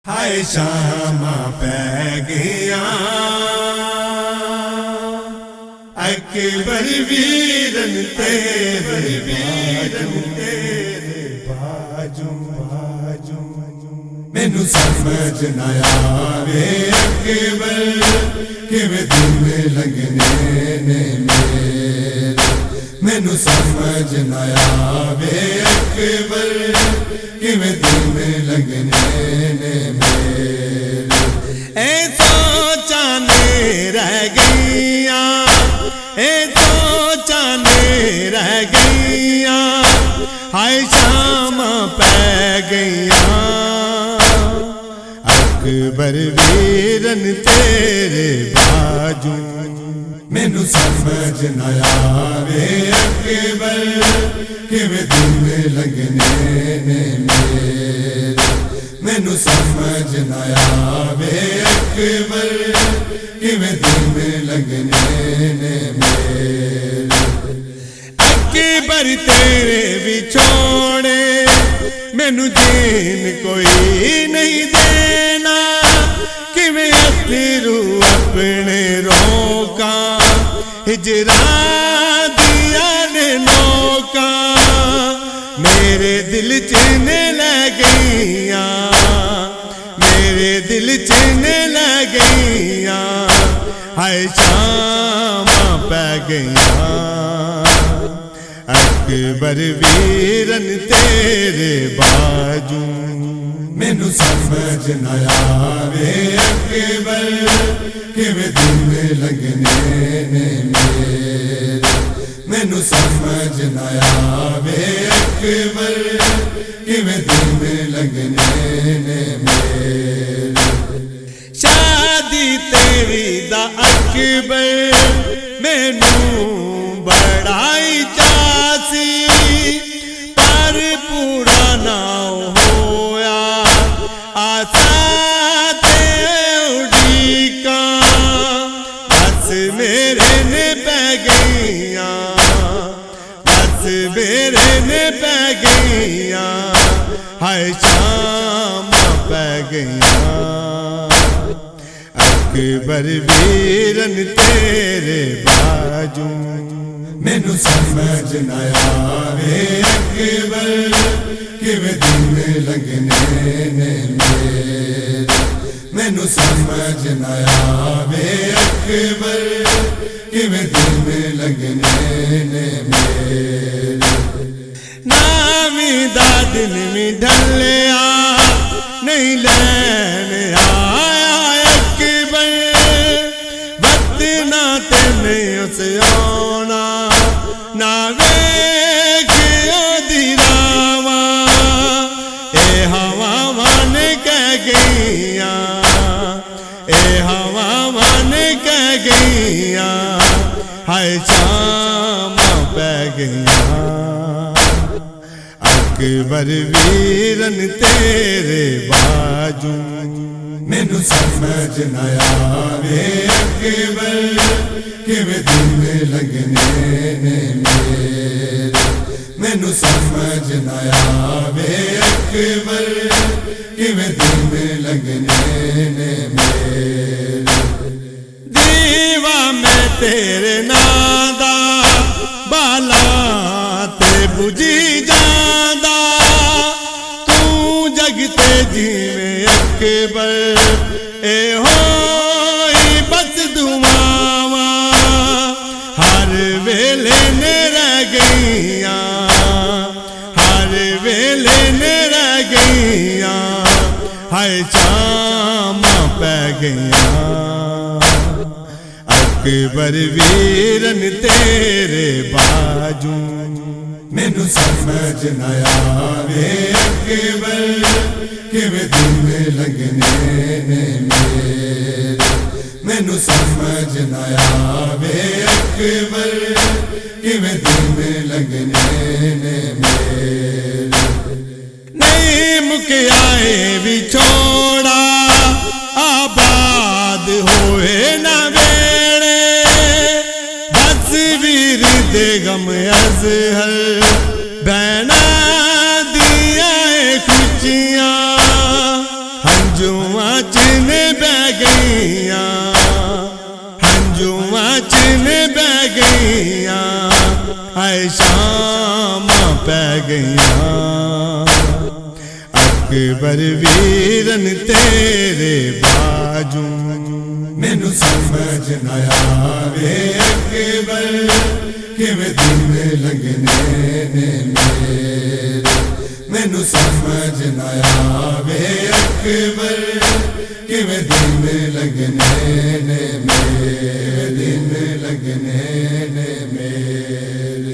ہائے شامہ پہ گیا اکبر ویرن تیرے باجوں مینوں سمجھ نہ آوے اکبر کیویں دل لگنے نے میرے مینوں سمجھ نہ آوے اکبر کیویں دل لگنے نے میرے اے سوچانے رہ گئیاں اے سوچانے رہ گئیاں ہائے شام پہ گئیاں اکبر ویرن تیرے باجوں مینوں سمجھ نہ آوے اکبر کیویں دل لگنے نے میرے مینوں سمجھ نہ آوے اکبر کیویں دل لگنے نے میرے اکبر تیرے وچھوڑے مینوں جین کوئی نہیں دینا کیویں اترو اپنے روکاں ہجراں دیا نے نوکاں میرے دل چنے لے گئیاں میرے دل چنے لے گئیاں ہائے شام پہ گئیاں اکبر ویرن تیرے باجوں مینوں سمجھ نہ آوے اکبر کیویں دل لگنے نے میرے مینوں سمجھ نہ آوے اکبر کیویں دل لگنے نے میرے شادی تیری دا اکبر مینوں بڑائی چاسی پر پورا نہ ہویا آسا تے اڑیکاں بس میرے نے پہ گئیاں بس میرے نے پہ گئیاں ہائے شام پہ گئیاں اکبر ویرن تیرے باجوں مینوں سمجھ نہ آوے اکبر کیویں دل لگنے نے میرے مینوں سمجھ نہ آوے اکبر کیویں دل لگنے نے میرے نامی دا دل میں ڈھلیا نہیں لین آیا اکبر وقت نہ تے نہیں اس آنا نہ ویکھیو دی راواں اے ہواواں نے کہہ گئیاں اے ہواواں نے کہہ گئیاں ہائے شام پہ گئیاں اکبر ویرن تیرے باجوں مینوں سمجھ نہ آوے اکبر کیویں دل لگنے نے میرے مینوں سمجھ نہ آوے اکبر کیویں دل لگنے نے میرے دیوا میں تیرے ناں دا بالا تے بجھی جاندا تو جگ تے جیویں اکبر اے ہوئی بس دعاواں ہر ویلے نے رہ گئیاں ہر ویلے نے رہ گئیاں ہائے شام پہ گئیاں اکبر ویرن تیرے باجوں مینوں سمجھ نہ آوے اکبر کیویں دل لگنے نے میرے مینوں سمجھ نہ آوے اکبر کیویں دل لگنے نے میرے نہیں مکیائے وچھوڑا آباد ہوئے نہ ویڑے بس ویر دے غم ازہر بہنا دیا خوشیاں ہنجواں چن بہ گئیاں ہنجواں چن بہ گئیاں اے شاماں پہ گئیاں اکبر ویرن تیرے باجوں مینوں سمجھ نہ آوے اکبر کیویں دن لنگنے نے میرے مینوں سمجھ نہ آوے اکبر کیویں دن لگنے نے میرے دن لگنے نے میرے